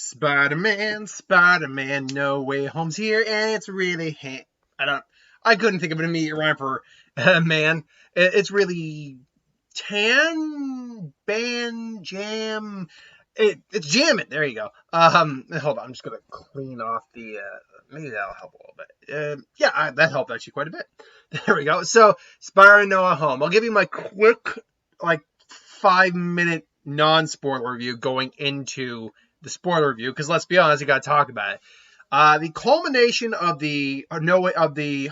Spider-Man, No Way Home's here, and it's really I couldn't think of an immediate rhyme for man. It's really tan, band, jam. It's jamming. There you go. Hold on, I'm just gonna clean off the. Maybe that'll help a little bit. That helped actually quite a bit. There we go. So, Spider-Man No Way Home. I'll give you my quick, like, 5-minute non-spoiler review going into the spoiler review, because let's be honest, you got to talk about it. The culmination of the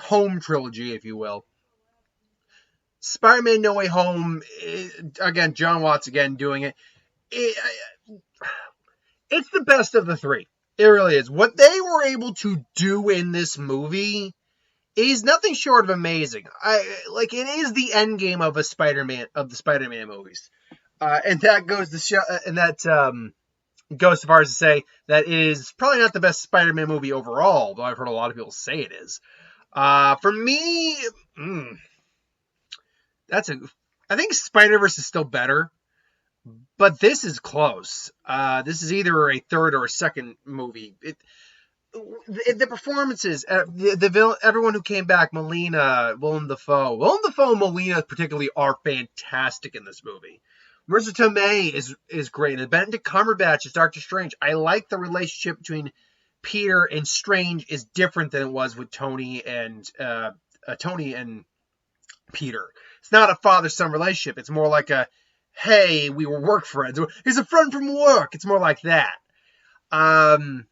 Home trilogy, if you will. Spider-Man No Way Home, again, John Watts again doing it. It's the best of the three. It really is. What they were able to do in this movie is nothing short of amazing. It is the end game of the Spider-Man movies, and that goes to show, and that goes so far as to say that it is probably not the best Spider-Man movie overall, though I've heard a lot of people say it is. For me, I think Spider-Verse is still better, but this is close. This is either a third or a second movie. The performances, everyone who came back, Molina, Willem Dafoe, and Molina particularly are fantastic in this movie. Marisa Tomei is great, and Benedict Cumberbatch is Doctor Strange. I like the relationship between Peter and Strange is different than it was with Tony and Peter. It's not a father-son relationship. It's more like a, hey, we were work friends. He's a friend from work. It's more like that. I'm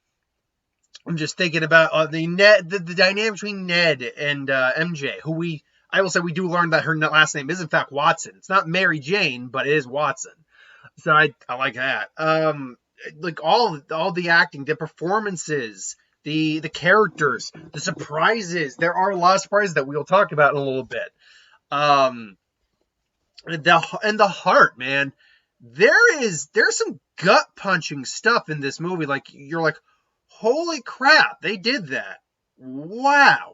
just thinking about the dynamic between Ned and MJ, who I will say we do learn that her last name is in fact Watson. It's not Mary Jane, but it is Watson. So I like that. Like all the acting, the performances, the characters, the surprises. There are a lot of surprises that we'll talk about in a little bit. The heart, man. There's some gut punching stuff in this movie. Like you're like, holy crap, they did that. Wow.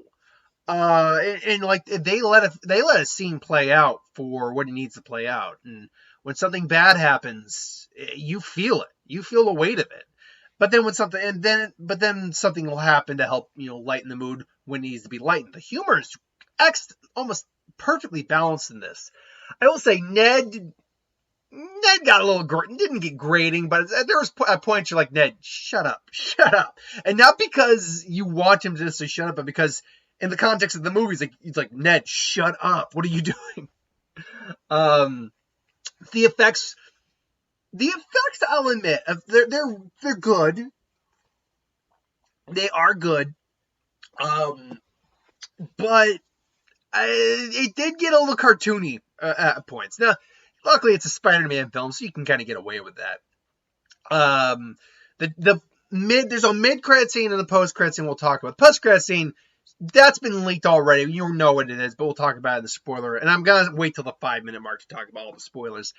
And like they let a scene play out for what it needs to play out. And when something bad happens, you feel it. You feel the weight of it. But then something will happen to help, lighten the mood when it needs to be lightened. The humor is almost perfectly balanced in this. I will say Ned got a little didn't get grating, but there was a point you're like, Ned, shut up. And not because you want him to just say shut up, but because in the context of the movie, he's like, Ned, shut up. What are you doing? The effects, I'll admit, they're good. They are good. But it did get a little cartoony at points. Now, luckily, it's a Spider-Man film, so you can kind of get away with that. There's a mid-credit scene and the post-credit scene we'll talk about. The post-credit scene, that's been leaked already. You know what it is, but we'll talk about it in the spoiler. And I'm going to wait till the 5-minute mark to talk about all the spoilers.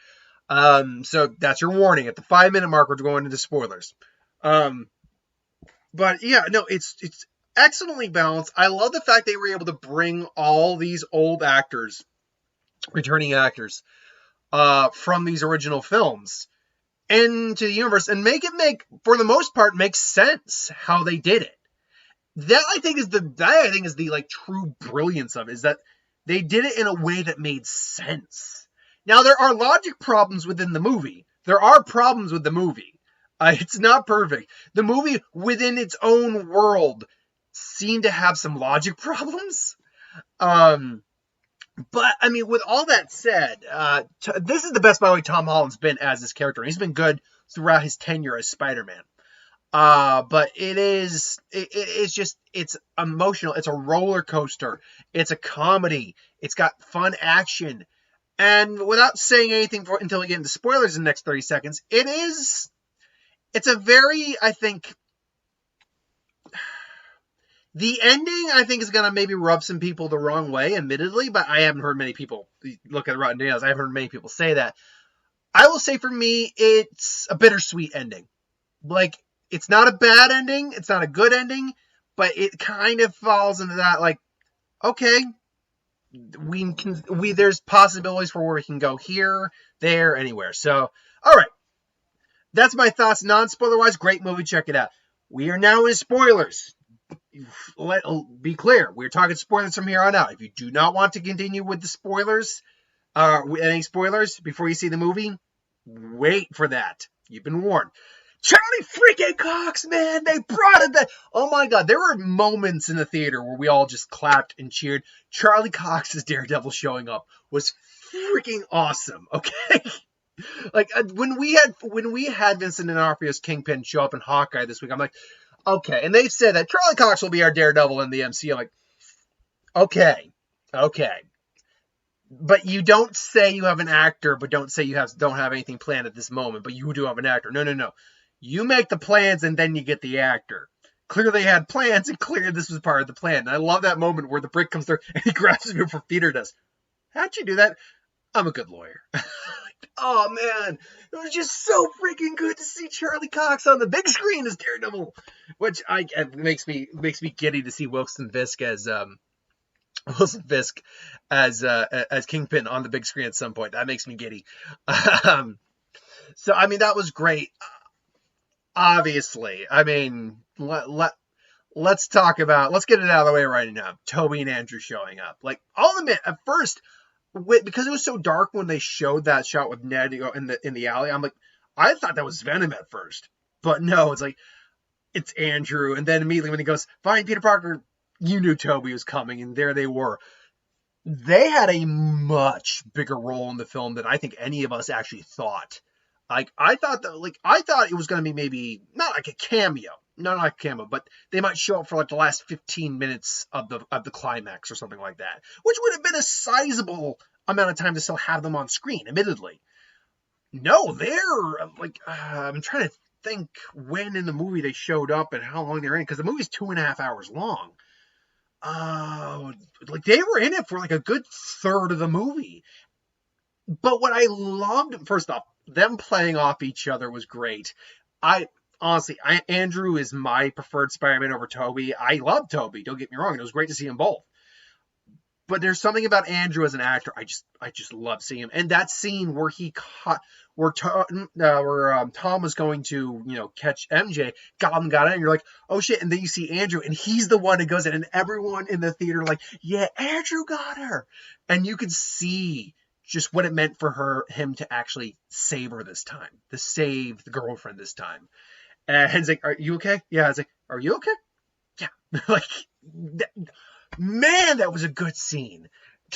So that's your warning. At the 5-minute mark, we're going into spoilers. But yeah, no, it's excellently balanced. I love the fact they were able to bring all these old actors, returning actors, from these original films into the universe and for the most part, make sense how they did it. That I think is the like true brilliance of it, is that they did it in a way that made sense. Now, there are logic problems within the movie. There are problems with the movie. It's not perfect. The movie within its own world seemed to have some logic problems. But, I mean, with all that said, this is the best, by the way, Tom Holland's been as this character. He's been good throughout his tenure as Spider-Man. But it's emotional. It's a roller coaster. It's a comedy. It's got fun action. And without saying anything until we get into spoilers in the next 30 seconds, it's a very, I think, the ending, I think, is going to maybe rub some people the wrong way, admittedly, but I haven't heard many people look at Rotten Tomatoes. I haven't heard many people say that. I will say for me, it's a bittersweet ending. Like, it's not a bad ending. It's not a good ending, but it kind of falls into that, like, okay, there's possibilities for where we can go here, there, anywhere. So, all right. that's my thoughts. Non-spoiler wise, great movie. Check it out. We are now in spoilers. Let be clear. We're talking spoilers from here on out. If you do not want to continue with the spoilers, any spoilers before you see the movie, wait for that. You've been warned. Charlie freaking Cox, man, they brought it back. Oh my God, there were moments in the theater where we all just clapped and cheered. Charlie Cox's Daredevil showing up was freaking awesome. Okay, like when we had Vincent D'Onofrio's Kingpin show up in Hawkeye this week, I'm like, okay, and they've said that Charlie Cox will be our Daredevil in the MCU. I'm like, okay. But you don't say you have an actor, but don't say you don't have anything planned at this moment, but you do have an actor. No. You make the plans and then you get the actor. Clearly they had plans and clearly this was part of the plan. And I love that moment where the brick comes through and he grabs him for Peter does. How'd you do that? I'm a good lawyer. Oh man, it was just so freaking good to see Charlie Cox on the big screen as Daredevil, which it makes me giddy to see Wilson Fisk as Kingpin on the big screen at some point. That makes me giddy. So I mean that was great. Obviously, I mean let's get it out of the way right now. Tobey and Andrew showing up. Like I'll admit at first, because it was so dark when they showed that shot with Ned in the alley, I'm like, I thought that was Venom at first, but no, it's Andrew, and then immediately when he goes, "Find Peter Parker," you knew Tobey was coming, and there they were. They had a much bigger role in the film than I think any of us actually thought. Like I thought it was going to be maybe not like a cameo, but they might show up for like the last 15 minutes of the climax or something like that, which would have been a sizable amount of time to still have them on screen. Admittedly, no, they're like I'm trying to think when in the movie they showed up and how long they're in, because the movie's 2.5 hours long. Like they were in it for like a good third of the movie. But what I loved, first off, them playing off each other was great. Andrew is my preferred Spider-Man over Tobey. I love Tobey, don't get me wrong. It was great to see them both. But there's something about Andrew as an actor I just love seeing him. And that scene where Tom was going to catch MJ, got in, and you're like, oh shit, and then you see Andrew, and he's the one who goes in, and everyone in the theater like, yeah, Andrew got her, and you could see just what it meant for him to actually save her this time, to save the girlfriend this time. And he's like, "Are you okay?" Yeah, I was like, "Are you okay?" Yeah, like. Man, that was a good scene.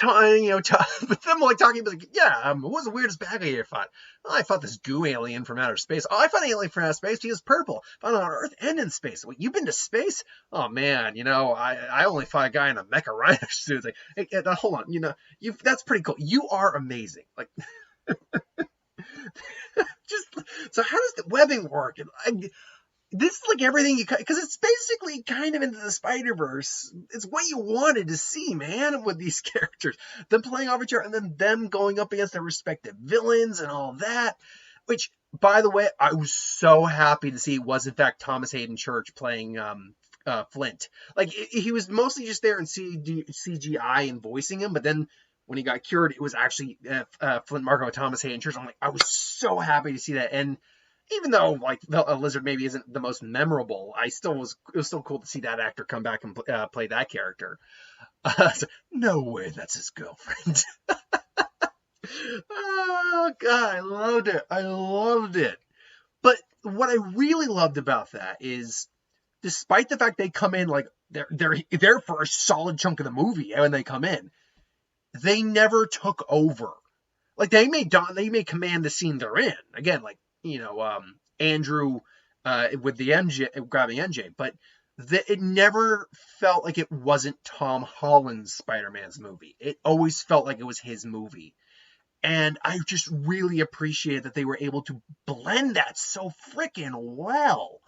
But them like talking, like, yeah, what was the weirdest bad guy you fought? Oh, I fought this goo alien from outer space. Oh, I fought an alien from outer space. He was purple. Found on Earth and in space. Wait, you've been to space? Oh man, I only fought a guy in a mecha rhino suit. Like, hey, hold on, that's pretty cool. You are amazing. Like, so how does the webbing work? This is like everything because it's basically kind of into the Spider-Verse. It's what you wanted to see, man, with these characters. Them playing off each other and then them going up against their respective villains and all that. Which, by the way, I was so happy to see it was, in fact, Thomas Hayden Church playing Flint. Like, he was mostly just there in CGI and voicing him, but then when he got cured, it was actually Flint Marko, Thomas Hayden Church. I'm like, I was so happy to see that. And even though like Lizard maybe isn't the most memorable, it was still cool to see that actor come back and play that character. So, no way, that's his girlfriend. Oh God, I loved it. But what I really loved about that is, despite the fact they come in like they're for a solid chunk of the movie when they come in, they never took over. Like they may command the scene they're in. Again, like, Andrew with the MJ grabbing MJ, but it never felt like it wasn't Tom Holland's Spider-Man's movie. It always felt like it was his movie. And I just really appreciate that they were able to blend that so freaking well.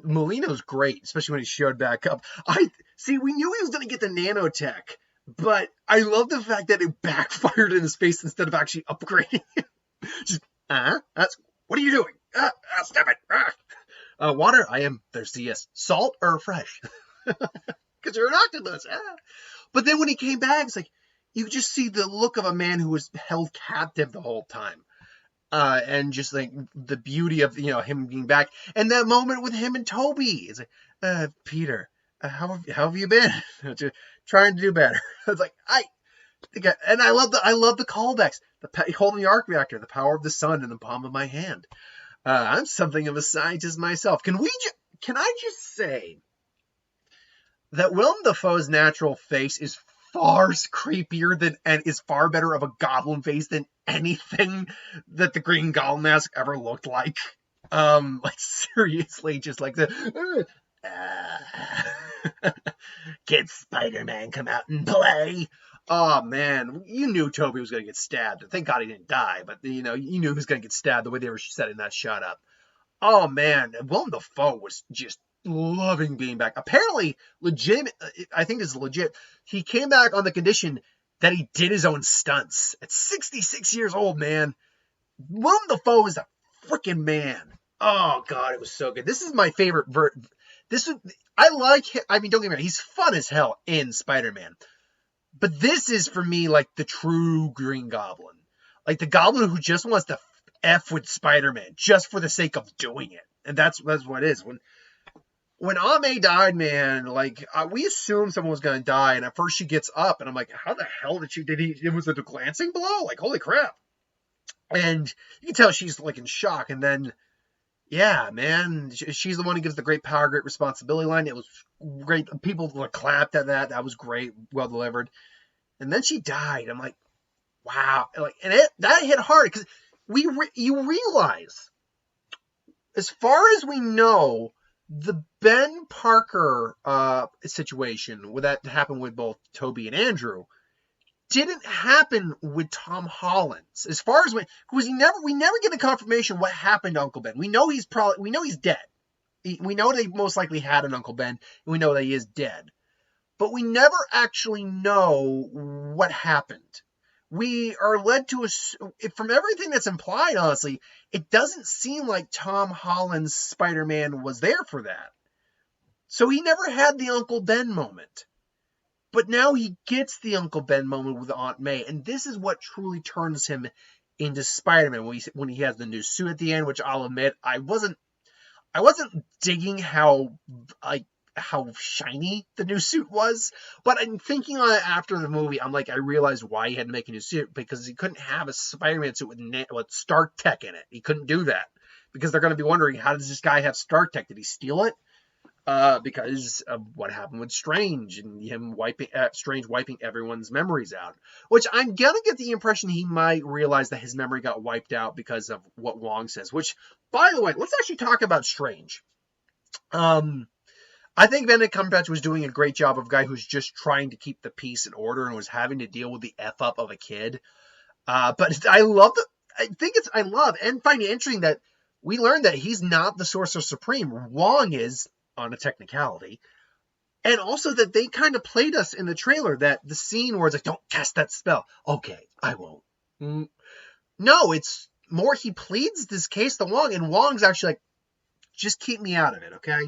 Molina's great, especially when he showed back up. We knew he was going to get the nanotech, but I love the fact that it backfired in his face instead of actually upgrading him. Just, what are you doing? Stop it. Water, I am thirsty, yes. Salt or fresh? Because you're an octopus. But then when he came back, it's like, you just see the look of a man who was held captive the whole time. And just like the beauty of, him being back. And that moment with him and Toby. It's like, Peter, how have you been? Trying to do better. It's like, and I love the callbacks. Holding the arc reactor, the power of the sun in the palm of my hand. I'm something of a scientist myself. Can I just say that Willem Dafoe's natural face is far creepier than, and is far better of a goblin face than anything that the Green Goblin mask ever looked like. Like seriously, just like the can Spider-Man come out and play? Oh man, you knew Toby was gonna get stabbed. Thank God he didn't die, but you knew he was gonna get stabbed the way they were setting that shot up. Oh man, Willem Dafoe was just loving being back. Apparently, legitimate. I think this is legit. He came back on the condition that he did his own stunts. At 66 years old, man. Willem Dafoe is a freaking man. Oh god, it was so good. This is my favorite. I like him. I mean, don't get me wrong. He's fun as hell in Spider-Man. But this is for me like the true Green Goblin. Like the Goblin who just wants to F with Spider-Man just for the sake of doing it. And that's what it is. When Aunt May died, man, like we assumed someone was going to die. And at first she gets up and I'm like, how the hell it was a glancing blow? Like, holy crap. And you can tell she's like in shock. And then, yeah, man, she's the one who gives the great power, great responsibility line. It was great. People clapped at that. That was great. Well delivered. And then she died. I'm like, wow. That hit hard because you realize, as far as we know, the Ben Parker situation, where that happened with both Toby and Andrew, didn't happen with Tom Holland. As far as because we never get a confirmation what happened to Uncle Ben. We know he's dead. We know they most likely had an Uncle Ben, and we know that he is dead. But we never actually know what happened. We are led to assume, from everything that's implied, honestly, it doesn't seem like Tom Holland's Spider-Man was there for that. So he never had the Uncle Ben moment. But now he gets the Uncle Ben moment with Aunt May, and this is what truly turns him into Spider-Man when he has the new suit at the end, which I'll admit I wasn't digging how shiny the new suit was, but I'm thinking on it after the movie. I'm like, I realized why he had to make a new suit, because he couldn't have a Spider-Man suit with Stark Tech in it. He couldn't do that because they're going to be wondering, how does this guy have Stark Tech? Did he steal it? Because of what happened with Strange and him Strange wiping everyone's memories out, which I'm gonna get the impression he might realize that his memory got wiped out because of what Wong says. Which, by the way, let's actually talk about Strange. I think Benedict Cumberbatch was doing a great job of a guy who's just trying to keep the peace and order and was having to deal with the F up of a kid. But I love and find it interesting that we learned that he's not the Sorcerer Supreme. Wong is, on a technicality. And also that they kind of played us in the trailer, that the scene where it's like, don't cast that spell. Okay, I won't. No, it's more he pleads this case to Wong, and Wong's actually like, just keep me out of it, okay?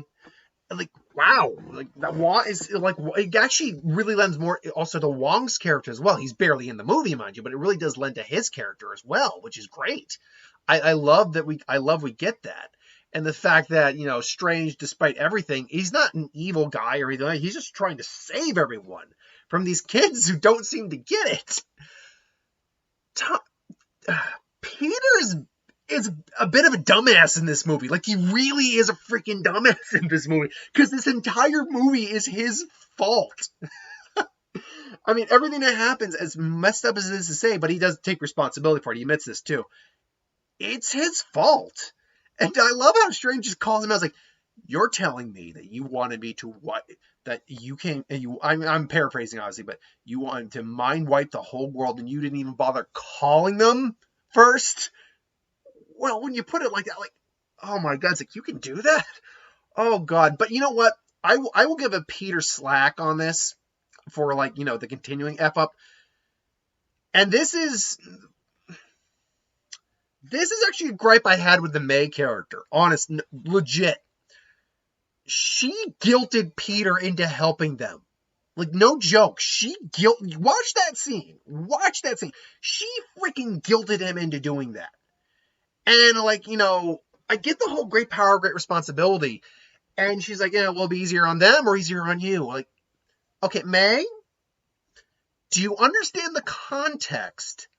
Like, wow. Like, that Wong is like, it actually really lends more also to Wong's character as well. He's barely in the movie, mind you, but it really does lend to his character as well, which is great. I love we get that. And the fact that, Strange, despite everything, he's not an evil guy or anything. He's just trying to save everyone from these kids who don't seem to get it. Peter is a bit of a dumbass in this movie. Like, he really is a freaking dumbass in this movie, because this entire movie is his fault. I mean, everything that happens, as messed up as it is to say, but he does take responsibility for it. He admits this too. It's his fault. And I love how Strange just calls him out. Like, you're telling me that you wanted me to I'm paraphrasing, obviously, but you wanted to mind wipe the whole world and you didn't even bother calling them first? Well, when you put it like that, like, oh my God, it's like, you can do that? Oh God. But you know what? I will give a Peter slack on this for, like, the continuing F up. And this is actually a gripe I had with the May character. Honest, legit. She guilted Peter into helping them. Like, no joke. Watch that scene. Watch that scene. She freaking guilted him into doing that. And, like, I get the whole great power, great responsibility. And she's like, yeah, will it be easier on them or easier on you? Like, okay, May, do you understand the context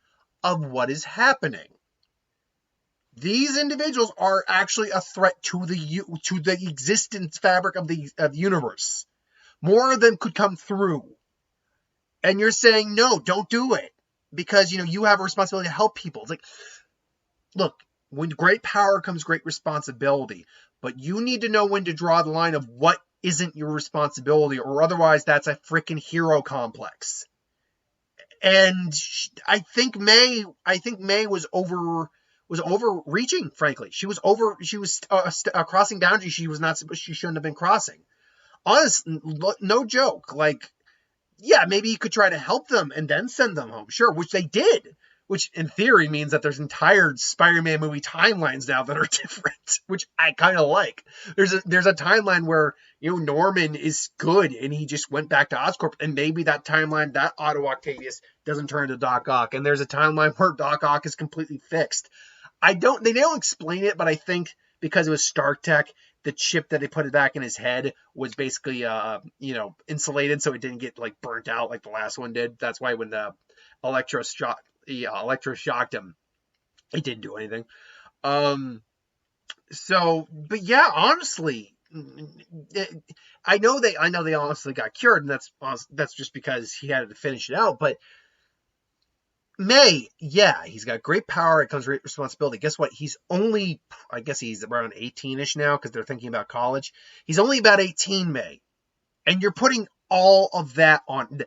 of what is happening? These individuals are actually a threat to the existence fabric of the universe. More of them could come through. And you're saying, no, don't do it. Because, you have a responsibility to help people. It's like, look, with great power comes great responsibility. But you need to know when to draw the line of what isn't your responsibility, or otherwise that's a freaking hero complex. And I think May was overreaching, frankly. She was crossing boundaries she shouldn't have been crossing. Honest, no joke. Like, yeah, maybe you could try to help them and then send them home. Sure, which they did. Which, in theory, means that there's entire Spider-Man movie timelines now that are different, which I kind of like. There's a timeline where, Norman is good and he just went back to Oscorp, and maybe that timeline, that Otto Octavius doesn't turn into Doc Ock, and there's a timeline where Doc Ock is completely fixed. They don't explain it, but I think because it was Stark Tech, the chip that they put it back in his head was basically, insulated, so it didn't get, like, burnt out like the last one did. That's why when the Electro shocked him, it didn't do anything. But yeah, honestly, I know they honestly got cured, and that's just because he had to finish it out. But May, yeah, he's got great power. It comes with great responsibility. Guess what? I guess he's around 18-ish now, because they're thinking about college. He's only about 18, May. And you're putting all of that on.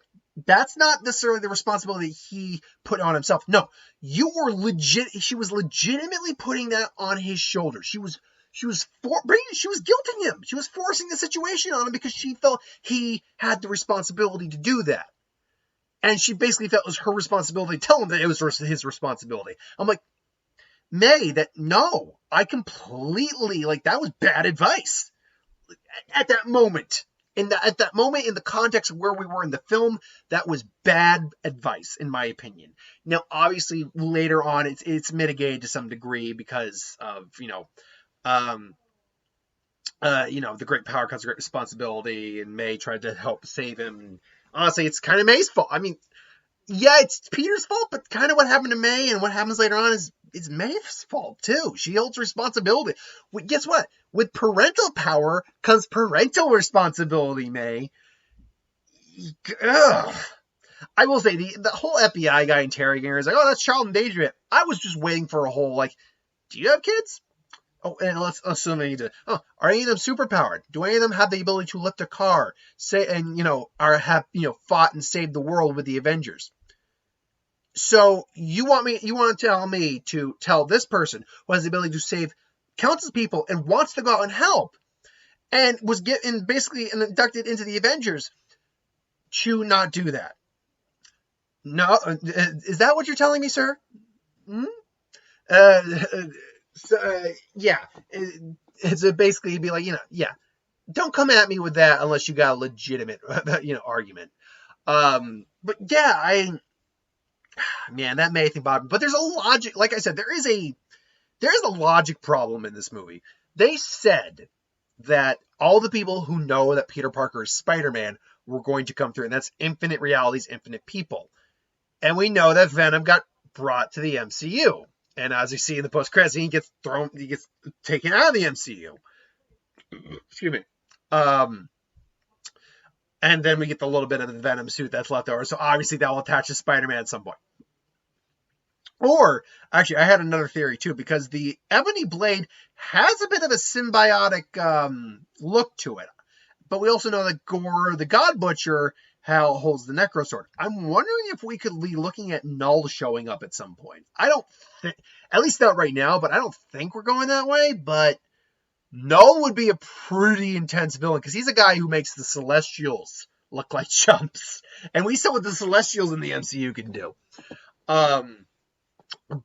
That's not necessarily the responsibility he put on himself. No, she was legitimately putting that on his shoulders. She was guilting him. She was forcing the situation on him because she felt he had the responsibility to do that. And she basically felt it was her responsibility to tell him that it was his responsibility. I'm like, May, no, I completely, that was bad advice. At that moment. At that moment, in the context of where we were in the film, that was bad advice, in my opinion. Now, obviously, later on, it's mitigated to some degree because of, the great power comes with great responsibility, and May tried to help save him. And honestly, it's kind of May's fault. I mean, yeah, it's Peter's fault, but kind of what happened to May and what happens later on is May's fault, too. She holds responsibility. Guess what? With parental power comes parental responsibility, May. Ugh. I will say, the whole FBI guy interrogating her is like, oh, that's child endangerment. I was just waiting for a whole, do you have kids? Oh, and let's assume they need to. Oh, are any of them superpowered? Do any of them have the ability to lift a car? Have fought and saved the world with the Avengers? So you want to tell me to tell this person who has the ability to save countless people and wants to go out and help, and was basically inducted into the Avengers, to not do that? No, is that what you're telling me, sir? Yeah, it's basically be like, yeah, don't come at me with that unless you got a legitimate, argument. But yeah, man, that may think bothered me. But there's a logic, like I said, there is a logic problem in this movie. They said that all the people who know that Peter Parker is Spider-Man were going to come through, and that's infinite realities, infinite people. And we know that Venom got brought to the MCU. And as you see in the post-credits, he gets taken out of the MCU. Excuse me. And then we get the little bit of the Venom suit that's left over. So obviously that will attach to Spider-Man at some point. Or, actually, I had another theory too, because the Ebony Blade has a bit of a symbiotic look to it. But we also know that Gore, the God Butcher, holds the Necro Sword. I'm wondering if we could be looking at Null showing up at some point. I don't think, at least not right now, but I don't think we're going that way. But Null would be a pretty intense villain, because he's a guy who makes the Celestials look like chumps. And we saw what the Celestials in the MCU can do.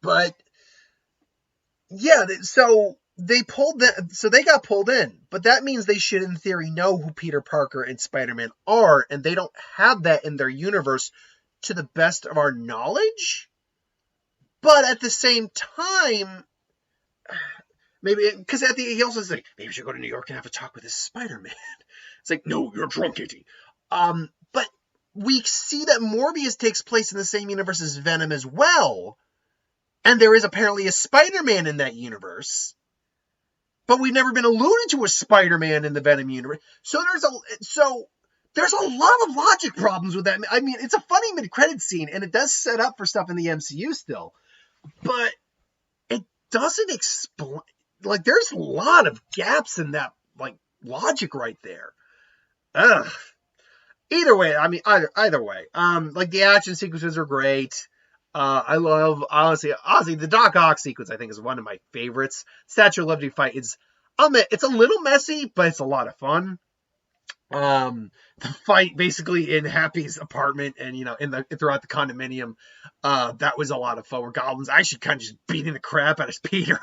But, yeah, so they got pulled in, but that means they should, in theory, know who Peter Parker and Spider-Man are, and they don't have that in their universe to the best of our knowledge. But at the same time, maybe because at the he also says like, maybe we should go to New York and have a talk with this Spider-Man. It's like, no, you're drunk, Itty. But we see that Morbius takes place in the same universe as Venom as well, and there is apparently a Spider-Man in that universe. But we've never been alluded to a Spider-Man in the Venom universe. So there's a lot of logic problems with that. I mean, it's a funny mid-credit scene, and it does set up for stuff in the MCU still. But it doesn't explain... Like, there's a lot of gaps in that, like, logic right there. Ugh. Either way, I mean, either way. Like, the action sequences are great. I love, honestly, the Doc Ock sequence, I think, is one of my favorites. Statue of Liberty fight is, it's a little messy, but it's a lot of fun. The fight basically in Happy's apartment and, throughout the condominium, that was a lot of fun. Where Goblin's actually kind of just beating the crap out of Peter.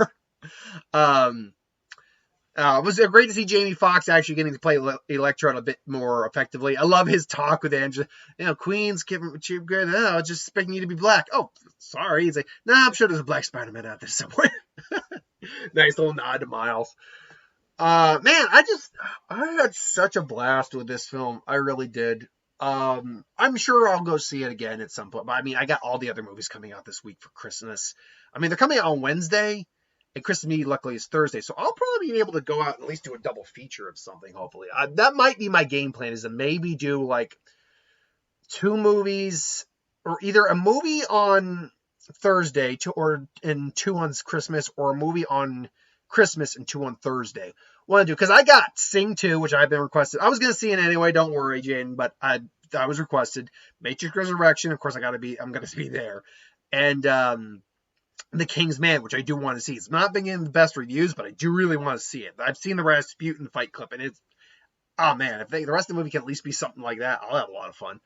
It was great to see Jamie Foxx actually getting to play Electro a bit more effectively. I love his talk with Angela. Queen's giving you good. I was just expecting you to be black. Oh, sorry. He's like, nah, I'm sure there's a black Spider-Man out there somewhere. Nice little nod to Miles. Man, I had such a blast with this film. I really did. I'm sure I'll go see it again at some point. But I mean, I got all the other movies coming out this week for Christmas. I mean, they're coming out on Wednesday. And Christmas Eve, luckily, is Thursday. So I'll probably be able to go out and at least do a double feature of something, hopefully. That might be my game plan, is to maybe do, like, 2 movies, or either a movie on Thursday, and 2 on Christmas, or a movie on Christmas and 2 on Thursday. Want to do, because I got Sing 2, which I've been requested. I was going to see it anyway, don't worry, Jaden, but I was requested. Matrix Resurrection, of course, I'm going to be there. And, The King's Man, which I do want to see. It's not been getting the best reviews, but I do really want to see it. I've seen the Rasputin fight clip, and it's... Oh, man, if the rest of the movie can at least be something like that, I'll have a lot of fun.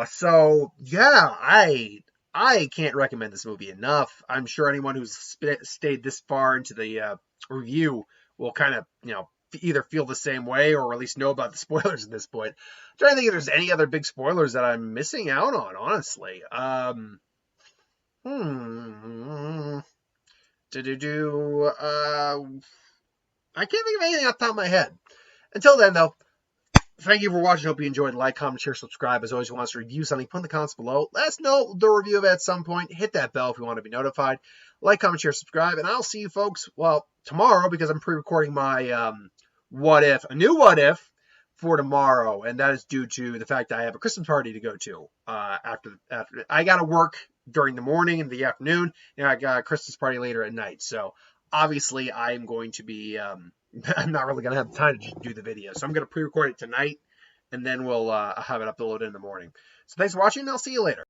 So, yeah, I can't recommend this movie enough. I'm sure anyone who's stayed this far into the review will kind of, either feel the same way or at least know about the spoilers at this point. I'm trying to think if there's any other big spoilers that I'm missing out on, honestly. I can't think of anything off the top of my head. Until then, though, thank you for watching. Hope you enjoyed. Like, comment, share, subscribe. As always, if you want us to review something, put in the comments below. Let us know the review of it at some point. Hit that bell if you want to be notified. Like, comment, share, subscribe. And I'll see you folks, tomorrow, because I'm pre-recording my a new What If for tomorrow. And that is due to the fact that I have a Christmas party to go to after I got to work during the morning and the afternoon, and I got a Christmas party later at night. So obviously I'm going to be, I'm not really going to have time to just do the video. So I'm going to pre-record it tonight, and then we'll have it uploaded in the morning. So thanks for watching, and I'll see you later.